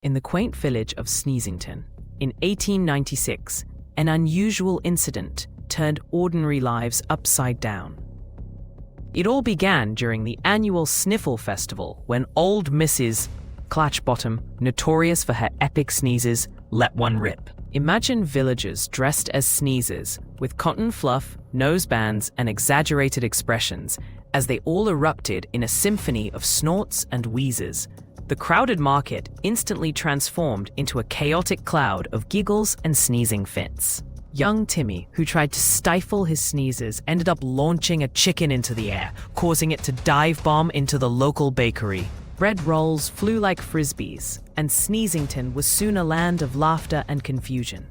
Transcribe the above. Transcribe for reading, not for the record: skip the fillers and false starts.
In the quaint village of Sneezington, in 1896, an unusual incident turned ordinary lives upside down. It all began during the annual Sniffle Festival when old Mrs. Clutchbottom, notorious for her epic sneezes, let one rip. Imagine villagers dressed as sneezers with cotton fluff, nosebands, and exaggerated expressions as they all erupted in a symphony of snorts and wheezes. The crowded market instantly transformed into a chaotic cloud of giggles and sneezing fits. Young Timmy, who tried to stifle his sneezes, ended up launching a chicken into the air, causing it to dive bomb into the local bakery. Bread rolls flew like frisbees, and Sneezington was soon a land of laughter and confusion.